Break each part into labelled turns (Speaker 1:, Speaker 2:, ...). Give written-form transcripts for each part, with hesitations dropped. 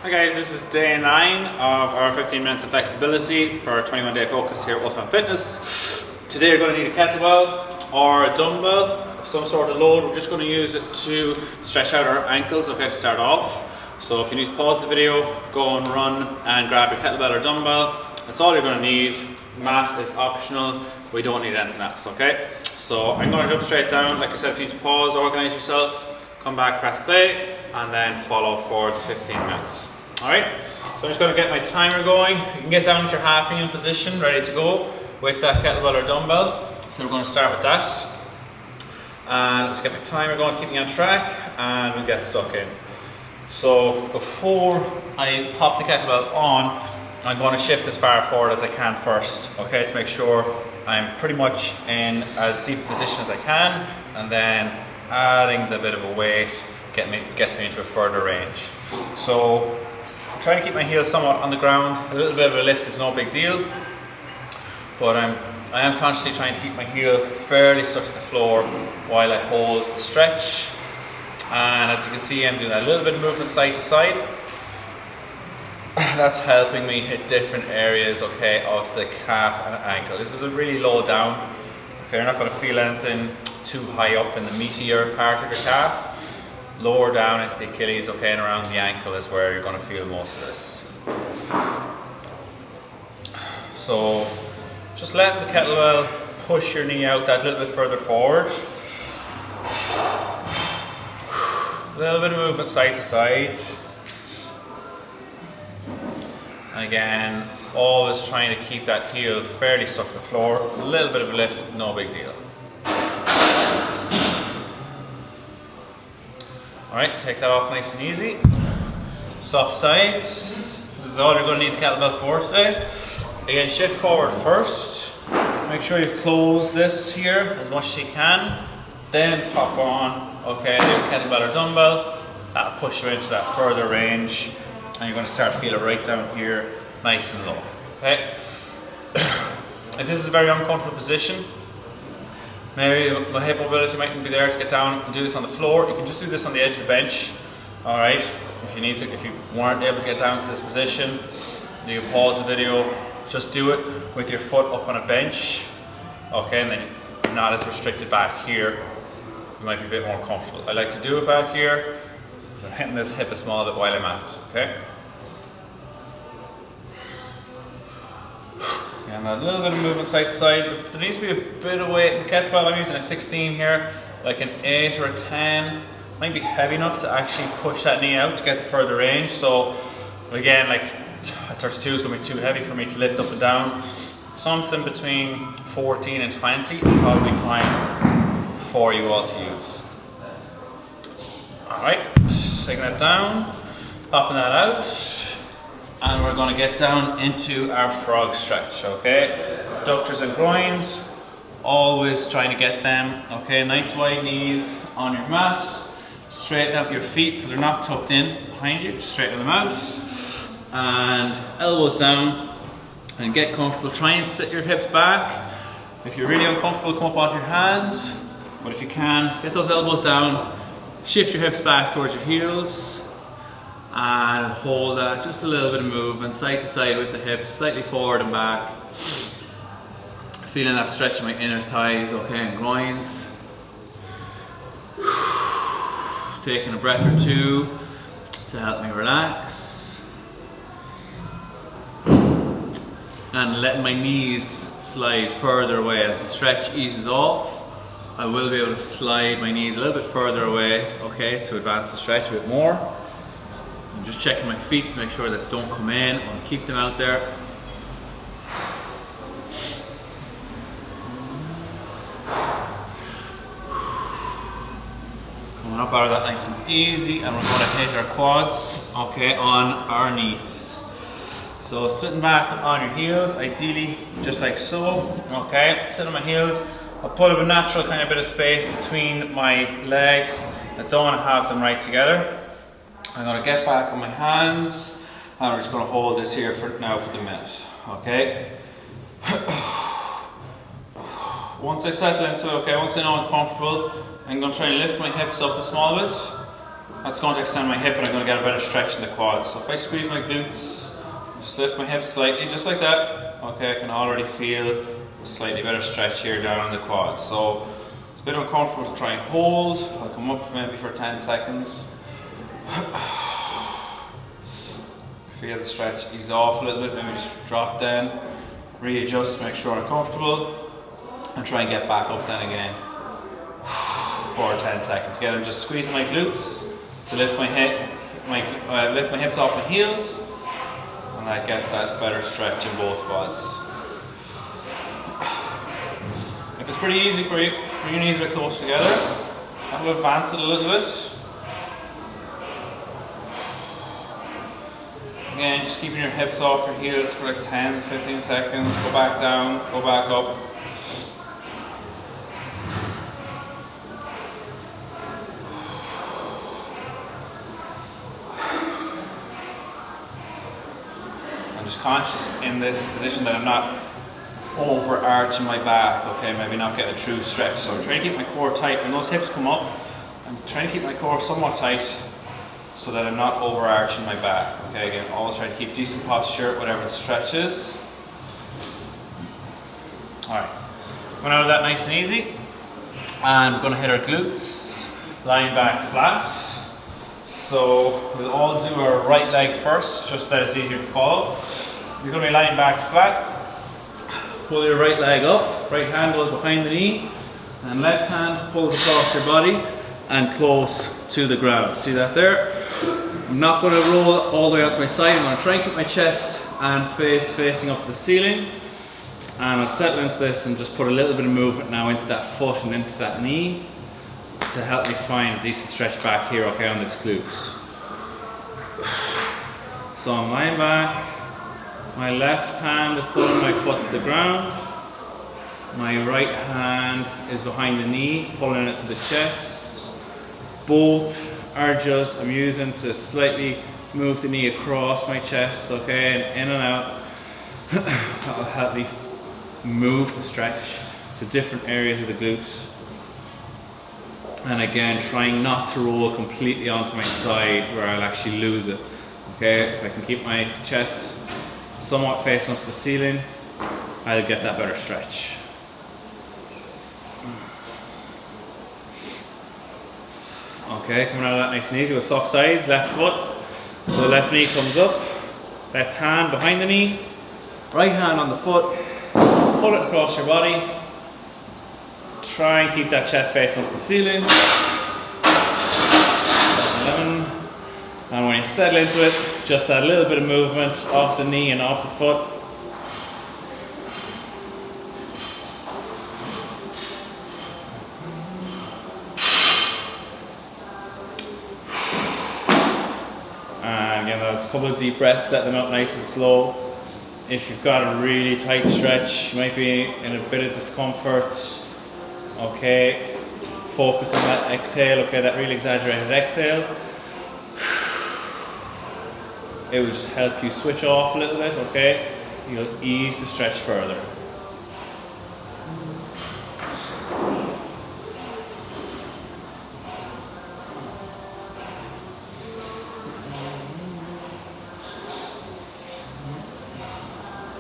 Speaker 1: Hi guys, this is day 9 of our 15 minutes of flexibility for our 21-day focus here at Wolfman Fitness. Today you're going to need a kettlebell or a dumbbell of some sort of load. We're just going to use it to stretch out our ankles, okay, to start off. So if you need to pause the video, go and run and grab your kettlebell or dumbbell. That's all you're going to need. Mat is optional. We don't need anything else, okay? So I'm going to jump straight down. Like I said, if you need to pause, organize yourself, come back, press play, and then follow for the 15 minutes. Alright, so I'm just going to get my timer going. You can get down to your half kneeling position, ready to go with that kettlebell or dumbbell. So we're going to start with that. And let's get my timer going, keep me on track, and we'll get stuck in. So before I pop the kettlebell on, I'm going to shift as far forward as I can first, okay, to make sure I'm pretty much in as deep a position as I can, and then adding the bit of a weight gets me into a further range. So I'm trying to keep my heels somewhat on the ground. A little bit of a lift is no big deal, but I am consciously trying to keep my heel fairly stuck to the floor while I hold the stretch. And as you can see, I'm doing a little bit of movement side to side. That's helping me hit different areas, okay, of the calf and ankle. This is a really low down. Okay, you're not going to feel anything too high up in the meatier part of your calf. Lower down into the Achilles, okay, and around the ankle is where you're going to feel most of this. So just letting the kettlebell push your knee out that little bit further forward. A little bit of movement side to side. Again, always trying to keep that heel fairly stuck to the floor. A little bit of a lift, no big deal. Alright, take that off nice and easy. Swap sides. This is all you're going to need the kettlebell for today. Again, shift forward first. Make sure you've closed this here as much as you can. Then pop on, okay, the kettlebell or dumbbell. That'll push you into that further range. And you're going to start feeling right down here, nice and low, okay? If this is a very uncomfortable position, maybe the hip mobility mightn't be there to get down and do this on the floor, you can just do this on the edge of the bench, alright? If you weren't able to get down to this position, you can pause the video, just do it with your foot up on a bench, okay, and then you're not as restricted back here. You might be a bit more comfortable. I like to do it back here, because I'm hitting this hip a small bit while I'm at it, okay? And a little bit of movement side to side. There needs to be a bit of weight in the kettlebell. I'm using a 16 here, like an 8 or a 10. Might be heavy enough to actually push that knee out to get the further range. So again, like a 32 is going to be too heavy for me to lift up and down. Something between 14 and 20 is probably fine for you all to use. Alright, taking that down, popping that out. And we're going to get down into our frog stretch, okay? Abductors and groins, always trying to get them, okay? Nice wide knees on your mat. Straighten up your feet so they're not tucked in behind you. Just straighten them out. And elbows down and get comfortable. Try and sit your hips back. If you're really uncomfortable, come up onto your hands. But if you can, get those elbows down. Shift your hips back towards your heels. And hold that, just a little bit of movement side to side with the hips, slightly forward and back. Feeling that stretch in my inner thighs, okay, and groins. Taking a breath or two to help me relax. And letting my knees slide further away as the stretch eases off. I will be able to slide my knees a little bit further away, okay, to advance the stretch a bit more. I'm just checking my feet to make sure that they don't come in. I want to keep them out there. Coming up out of that nice and easy, and we're going to hit our quads, okay, on our knees. So sitting back on your heels, ideally just like so, okay, sitting on my heels. I'll put a natural kind of bit of space between my legs. I don't want to have them right together. I'm going to get back on my hands and we're just going to hold this here for now for the minute, okay? Once I settle into it, okay, once I know I'm comfortable, I'm going to try and lift my hips up a small bit That's going to extend my hip and I'm going to get a better stretch in the quads. So if I squeeze my glutes, just lift my hips slightly, just like that. Okay, I can already feel a slightly better stretch here down in the quads. So it's a bit uncomfortable to try and hold. I'll come up maybe for 10 seconds. Feel the stretch ease off a little bit, maybe just drop then. Readjust, make sure I'm comfortable. And try and get back up then again. For 10 seconds. Again, I'm just squeezing my glutes to lift my lift my hips off my heels, and that gets that better stretch in both quads. If it's pretty easy for you, bring your knees a bit close together. I will advance it a little bit. Again, just keeping your hips off your heels for like 10 to 15 seconds. Go back down, go back up. Conscious in this position that I'm not overarching my back, okay, maybe not getting a true stretch. So I'm trying to keep my core tight. When those hips come up, I'm trying to keep my core somewhat tight so that I'm not overarching my back. Okay, again, always try to keep decent posture, whatever the stretch is. Alright, going out of that nice and easy. And we're going to hit our glutes, lying back flat. So we'll all do our right leg first, just that it's easier to follow. You're going to be lying back flat. Pull your right leg up, right hand goes behind the knee, and left hand pulls across your body and close to the ground. See that there? I'm not going to roll all the way out to my side. I'm going to try and keep my chest and face facing up to the ceiling. And I'll settle into this and just put a little bit of movement now into that foot and into that knee to help me find a decent stretch back here, okay, on this glute. So I'm lying back. My left hand is pulling my foot to the ground. My right hand is behind the knee, pulling it to the chest. Both are just, I'm using to slightly move the knee across my chest, okay, and in and out. That will help me move the stretch to different areas of the glutes. And again, trying not to roll completely onto my side where I'll actually lose it. Okay, if I can keep my chest somewhat facing up to the ceiling, I'll get that better stretch. Okay, coming out of that nice and easy with soft sides, left foot. So the left knee comes up, left hand behind the knee, right hand on the foot, pull it across your body. Try and keep that chest facing up to the ceiling. 11. And when you settle into it, just that little bit of movement off the knee and off the foot. And again, those couple of deep breaths, let them out nice and slow. If you've got a really tight stretch, you might be in a bit of discomfort. Okay, focus on that exhale, okay, that really exaggerated exhale. It will just help you switch off a little bit, okay? You'll ease the stretch further.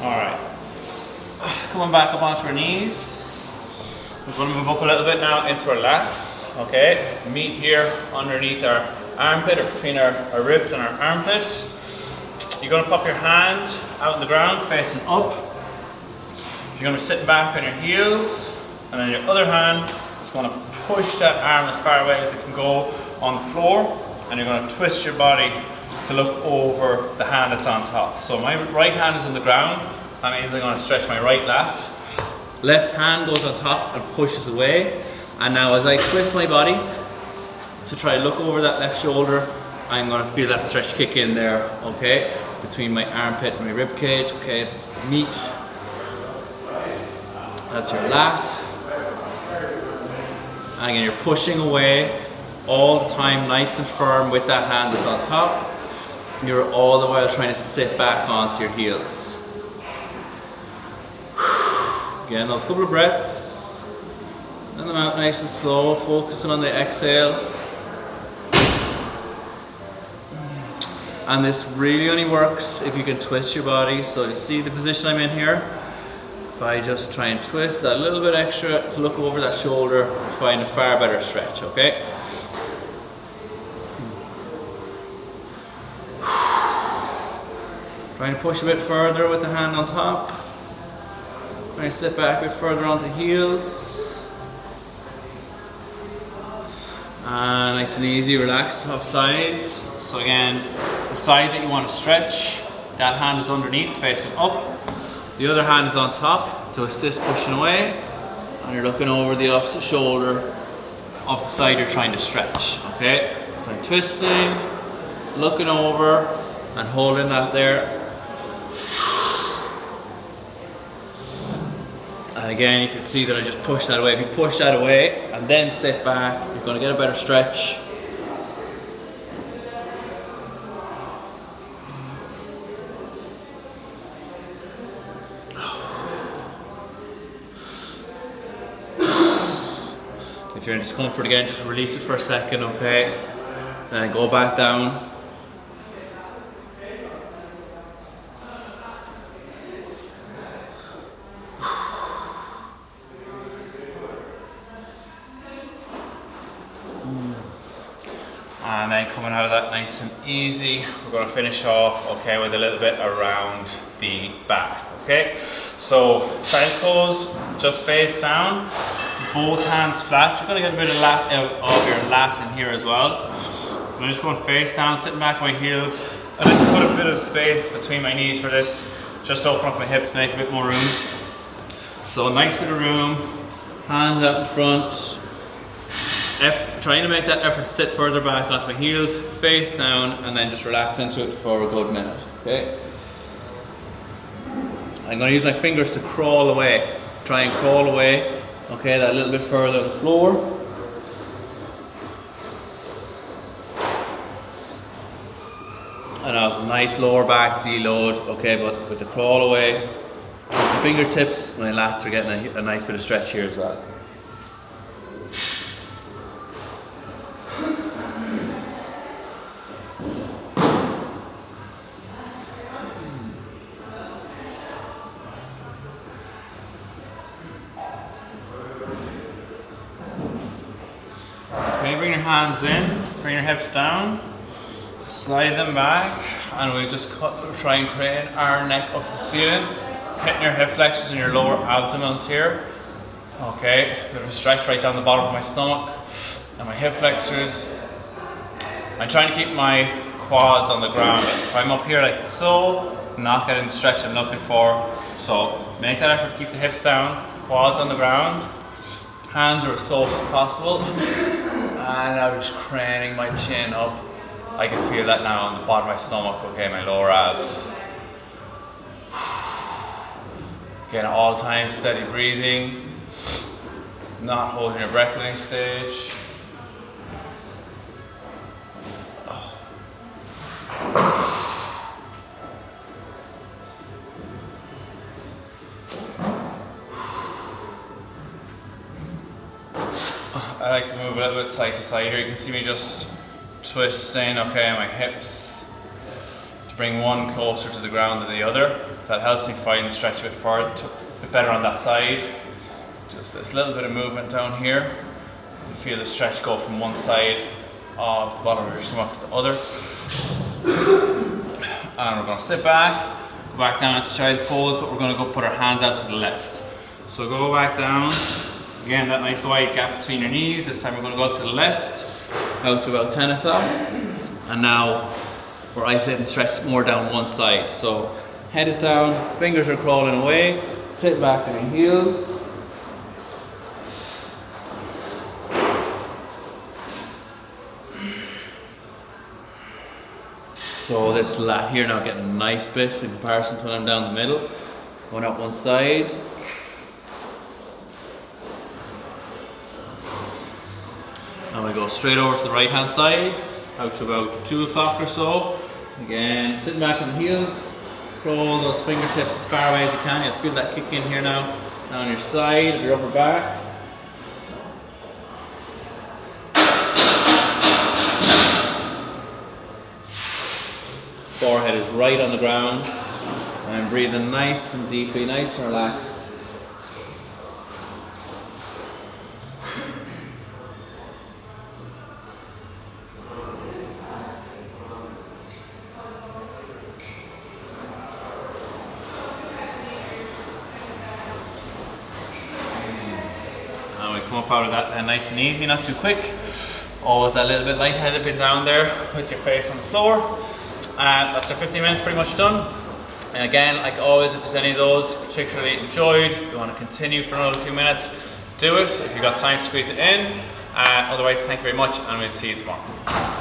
Speaker 1: Alright, coming back up onto our knees. We're going to move up a little bit now into our lats, okay? Let's meet here underneath our armpit, or between our ribs and our armpit. You're going to pop your hand out on the ground facing up. You're going to be sitting back on your heels, and then your other hand is going to push that arm as far away as it can go on the floor, and you're going to twist your body to look over the hand that's on top. So my right hand is on the ground. That means I'm going to stretch my right lat. Left hand goes on top and pushes away. And now as I twist my body to try to look over that left shoulder, I'm going to feel that stretch kick in there, okay? Between my armpit and my rib cage, okay? It's meat. That's your lat. And again, you're pushing away all the time, nice and firm with that hand that's on top. You're all the while trying to sit back onto your heels. Again, those couple of breaths. Let them out nice and slow, focusing on the exhale. and this really only works if you can twist your body. So you see the position I'm in here? If I just try and twist that little bit extra to look over that shoulder, find a far better stretch, okay? Trying to push a bit further with the hand on top. Trying to sit back a bit further onto heels. And nice and easy, relax up sides. So again, the side that you want to stretch, that hand is underneath, facing up. The other hand is on top to assist pushing away. And you're looking over the opposite shoulder of the side you're trying to stretch, okay? So I'm twisting, looking over, and holding that there. And again, you can see that I just push that away. If you push that away and then sit back, you're going to get a better stretch. If you're in discomfort again, just release it for a second, okay? And then go back down. And then coming out of that nice and easy, we're going to finish off, okay, with a little bit around the back, okay? So, child's pose, just face down, both hands flat. You're going to get a bit of your lat in here as well. I'm just going face down, sitting back on my heels. I like to put a bit of space between my knees for this, just to open up my hips, make a bit more room. So a nice bit of room, hands out in front. Trying to make that effort to sit further back onto my heels, face down, and then just relax into it for a good minute, okay? I'm going to use my fingers to crawl away. Try and crawl away, okay, that little bit further on the floor. And now it's a nice lower back deload, okay, but with the crawl away, with the fingertips, my lats are getting a nice bit of stretch here as well. Okay, bring your hands in, bring your hips down, slide them back, and we just try and crane our neck up to the ceiling, hitting your hip flexors and your lower abdominals here. Okay, a bit of a stretch right down the bottom of my stomach and my hip flexors. I'm trying to keep my quads on the ground. If I'm up here like so, not getting the stretch I'm looking for. So make that effort to keep the hips down, quads on the ground, hands are as close as possible. And I'm just craning my chin up. I can feel that now on the bottom of my stomach, okay, my lower abs. Again, all time steady breathing, not holding your breath at any stage. I like to move a little bit side to side here. You can see me just twisting, okay, my hips to bring one closer to the ground than the other. That helps me find the stretch a bit further, a bit better on that side. Just this little bit of movement down here. You feel the stretch go from one side of the bottom of your stomach to the other. And we're going to sit back, go back down into child's pose, but we're going to go put our hands out to the left. So go back down. Again, that nice wide gap between your knees. This time we're going to go to the left, out to about 10 o'clock. And now we're isolating stretch more down one side. So head is down, fingers are crawling away, sit back on your heels. So this lat here now getting a nice bit in comparison to when I'm down the middle. Going up one side. And we go straight over to the right hand side, out to about 2 o'clock or so. Again, sitting back on the heels, crawl those fingertips as far away as you can. You'll feel that kick in here now, down your side of your upper back. Forehead is right on the ground. And breathing nice and deeply, nice and relaxed. And we come up out of that then nice and easy, not too quick. Always that little bit lightheaded, bit down there with your face on the floor. That's our 15 minutes pretty much done. And again, like always, if there's any of those particularly enjoyed, you want to continue for another few minutes, do it. If you've got time, squeeze it in. Otherwise, thank you very much, and we'll see you tomorrow.